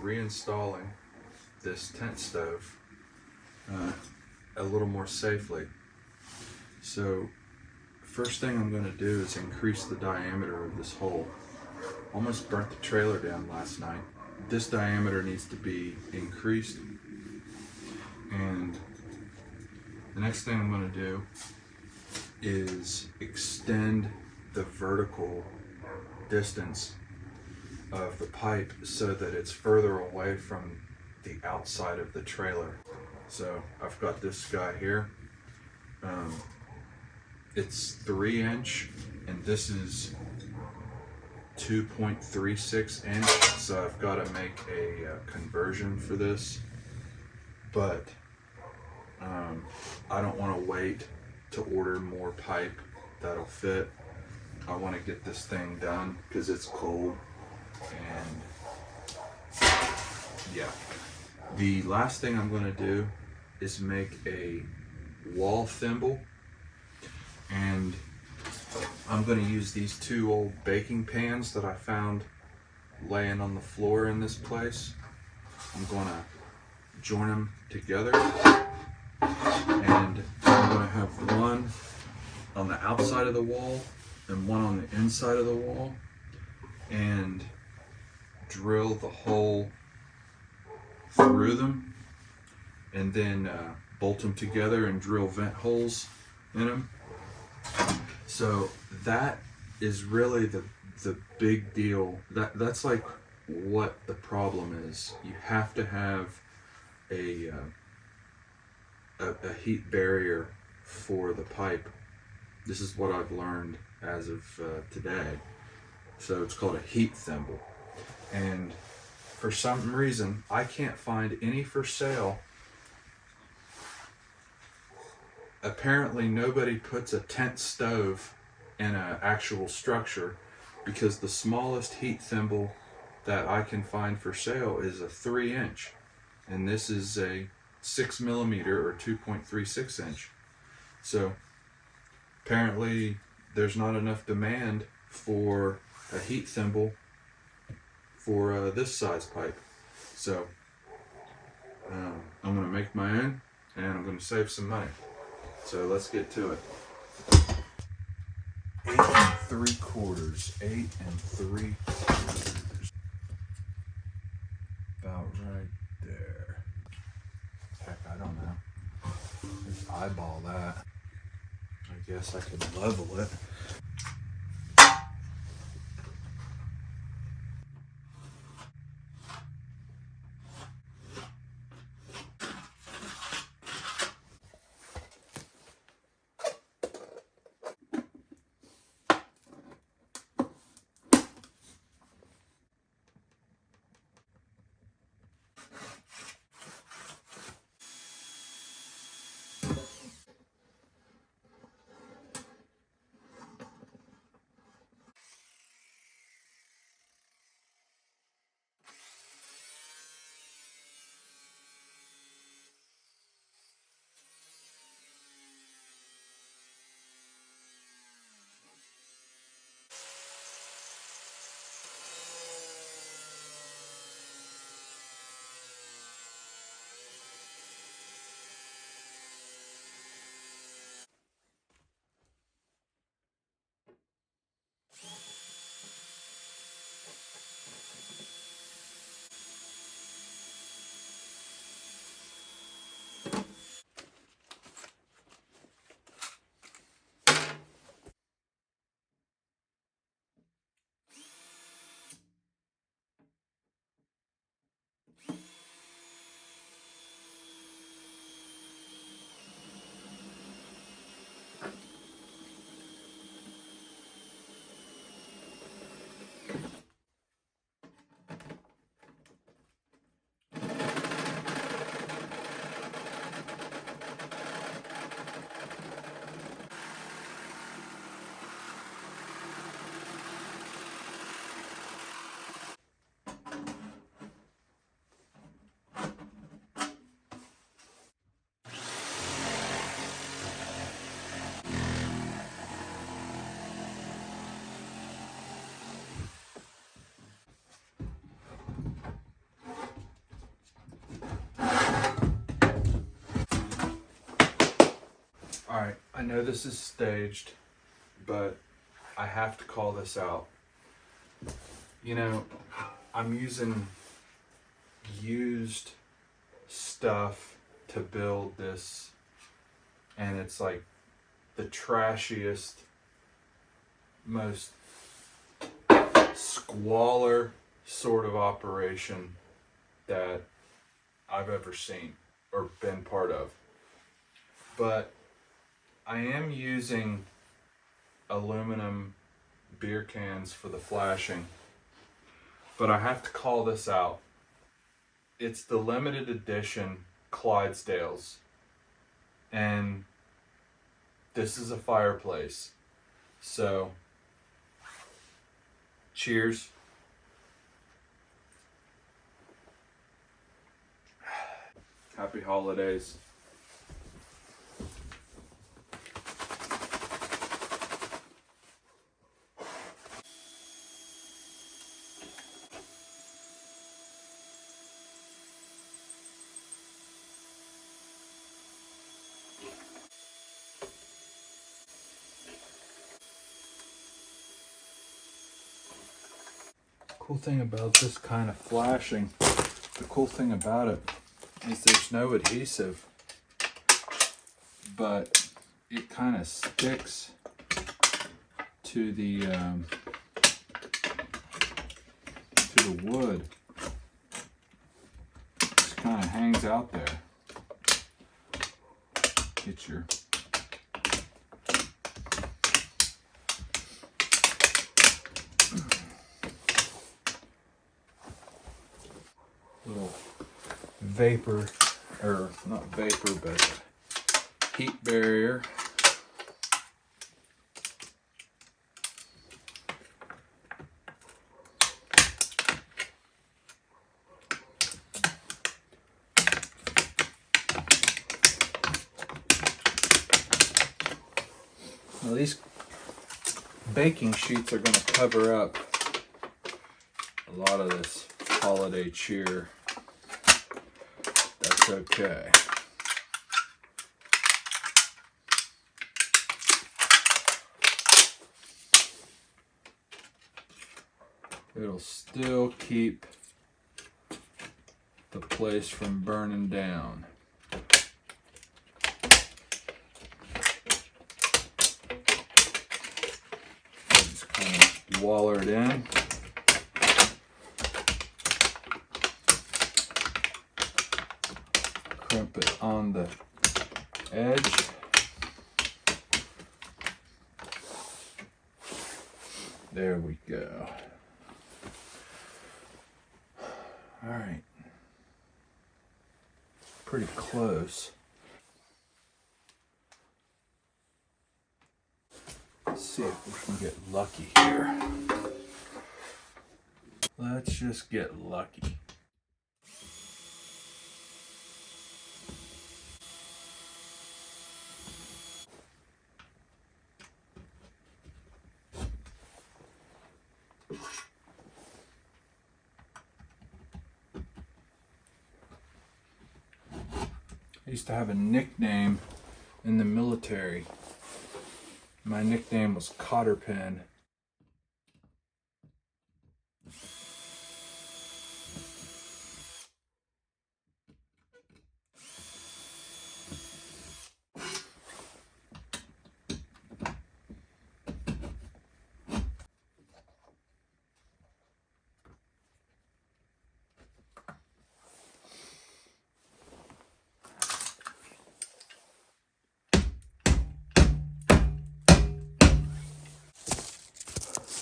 reinstalling this tent stove a little more safely. So first thing I'm going to do is increase the diameter of this hole. Almost burnt the trailer down last night. This diameter needs to be increased, and the next thing I'm going to do is extend the vertical distance of the pipe so that it's further away from the outside of the trailer. So I've got this guy here. It's 3 inch and this is 2.36 inch, so I've got to make a conversion for this, but I don't want to wait to order more pipe that'll fit. I want to get this thing done because it's cold. And yeah, the last thing I'm going to do is make a wall thimble, and I'm going to use these 2 old baking pans that I found laying on the floor in this place. I'm going to join them together, and I'm going to have one on the outside of the wall and one on the inside of the wall, and drill the hole through them, and then bolt them together and drill vent holes in them. So that is really the big deal. That's like what the problem is. You have to have a heat barrier for the pipe. This is what I've learned as of today. So it's called a heat thimble. And for some reason, I can't find any for sale. Apparently nobody puts a tent stove in an actual structure, because the smallest heat thimble that I can find for sale is a 3 inch, and this is a 6 millimeter or 2.36 inch. So apparently there's not enough demand for a heat thimble for this size pipe. So I'm going to make my own, and I'm going to save some money. So let's get to it. 8 3/4. 8 3/4. About right there. Heck, I don't know. Just eyeball that. I guess I could level it. I know this is staged, but I have to call this out. You know, I'm using used stuff to build this, and it's like the trashiest, most squalor sort of operation that I've ever seen or been part of. But I am using aluminum beer cans for the flashing, but I have to call this out. It's the limited edition Clydesdales, and this is a fireplace. So, cheers. Happy holidays. Cool thing about this kind of flashing, the cool thing about it is there's no adhesive, but it kind of sticks to the wood. Just kind of hangs out there. Get your little vapor, or not vapor, but heat barrier. Now these baking sheets are going to cover up a lot of this holiday cheer. That's okay. It'll still keep the place from burning down. Just kind of waller it in. Crimp it on the edge. There we go. All right. Pretty close. Let's see if we can get lucky here. Let's just get lucky. I used to have a nickname in the military. My nickname was Cotterpin.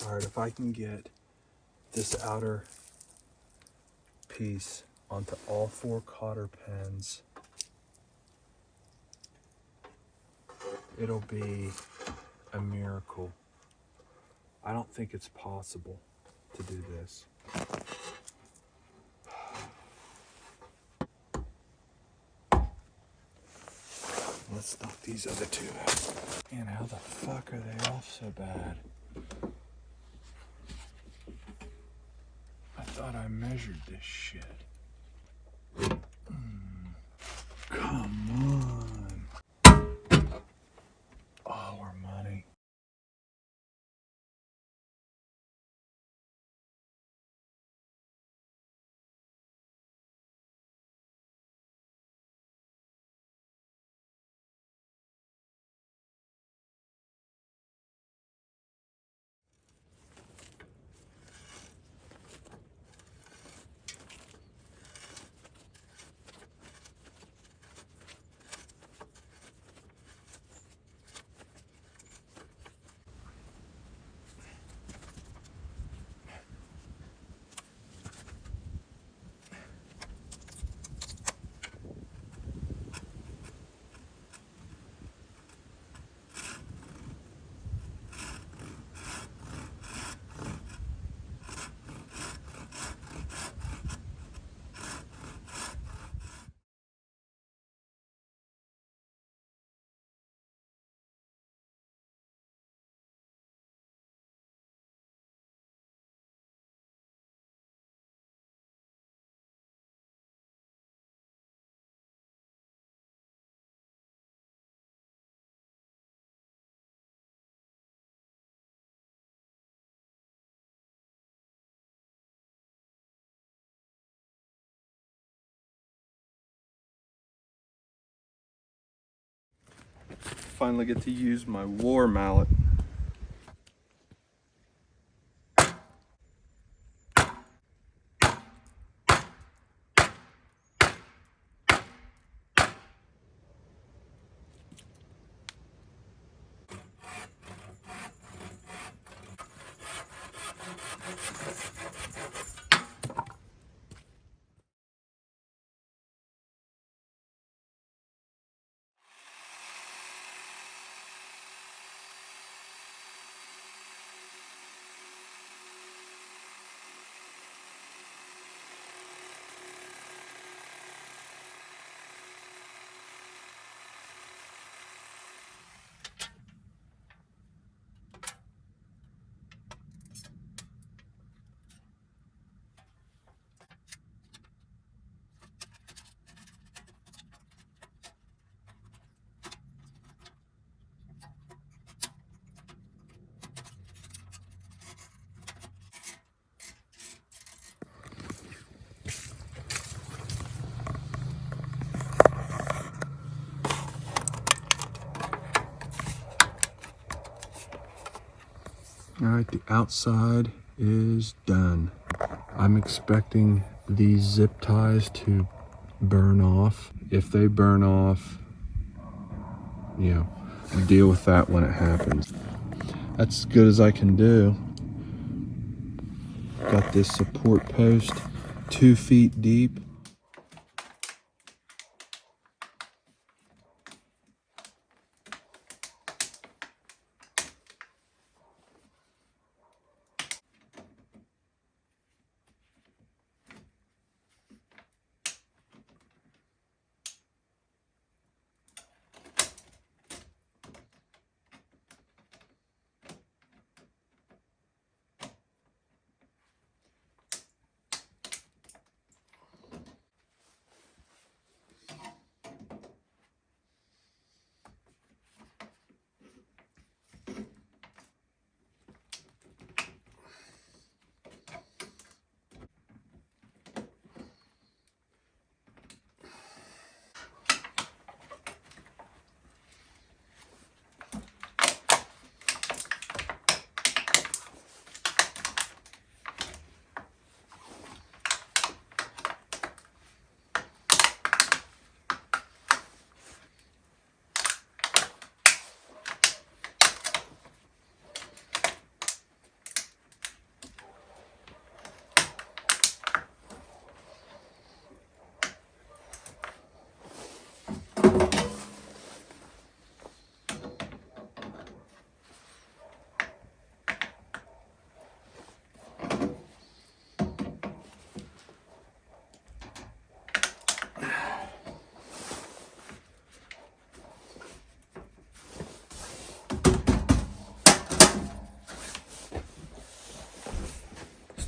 Alright, if I can get this outer piece onto all 4 cotter pins, it'll be a miracle. I don't think it's possible to do this. Let's knock these other 2 out. Man, how the fuck are they off so bad? I thought I measured this shit. Come on. finally get to use my war mallet. All right, the outside is done. I'm expecting these zip ties to burn off. If they burn off, you know, deal with that when it happens. That's as good as I can do. Got this support post 2 feet deep.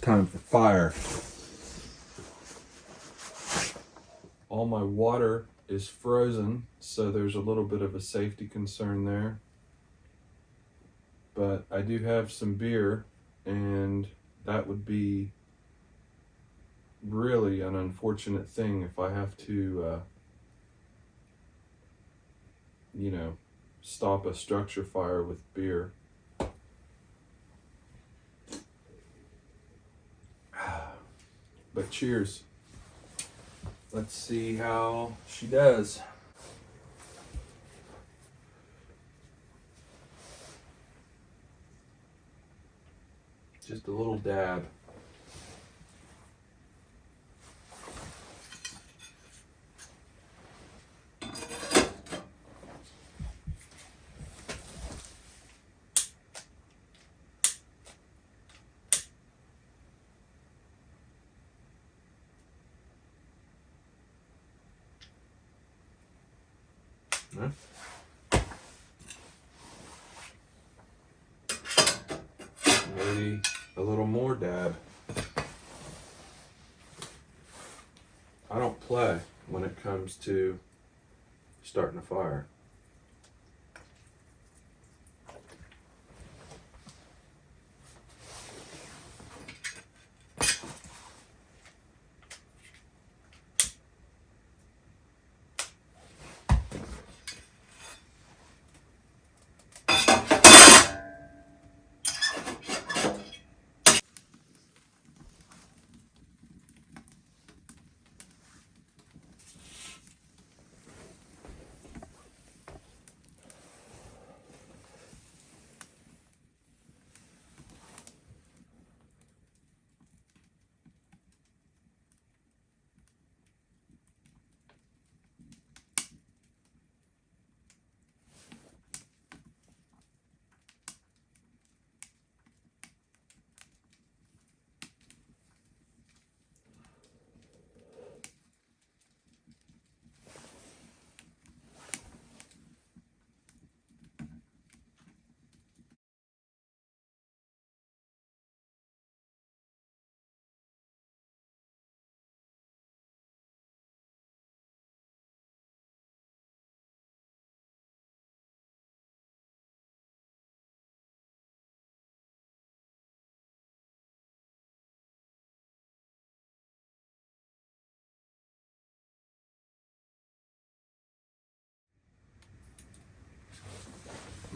Time for fire. All my water is frozen, so there's a little bit of a safety concern there. But I do have some beer, and that would be really an unfortunate thing if I have to, you know, stop a structure fire with beer. But cheers. Let's see how she does. Just a little dab. Maybe a little more dab. I don't play when it comes to starting a fire.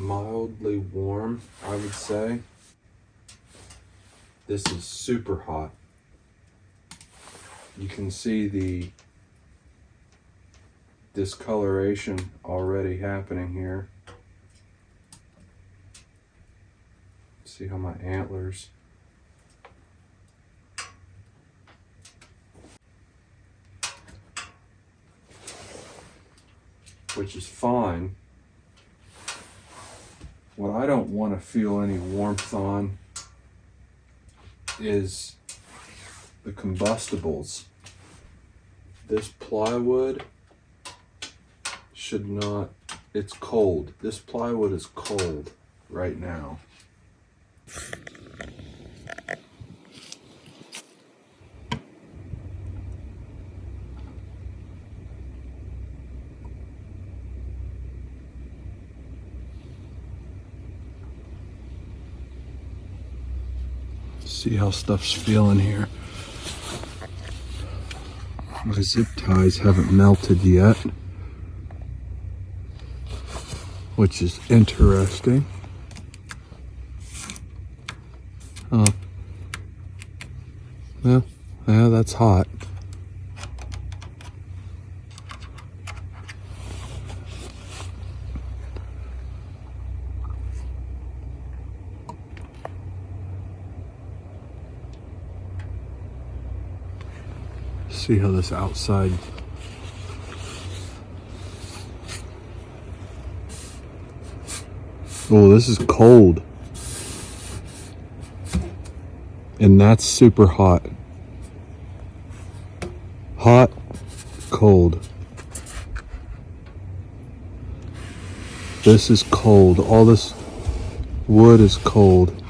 mildly warm, I would say. This is super hot. You can see the discoloration already happening here. See how my antlers, which is fine. What I don't want to feel any warmth on is the combustibles. This plywood should not, it's cold. This plywood is cold right now. See how stuff's feeling here. My zip ties haven't melted yet, which is interesting. Oh, well, yeah, that's hot. See how this outside oh, this is cold. And that's super hot. Hot, cold. This is cold. All this wood is cold.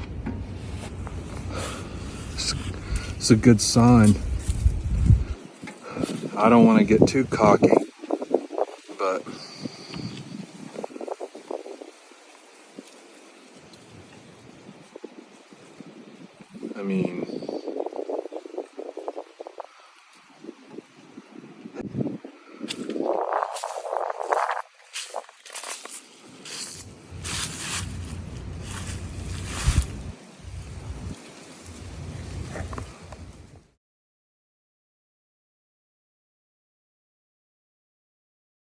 It's a good sign. I don't want to get too cocky, but I mean,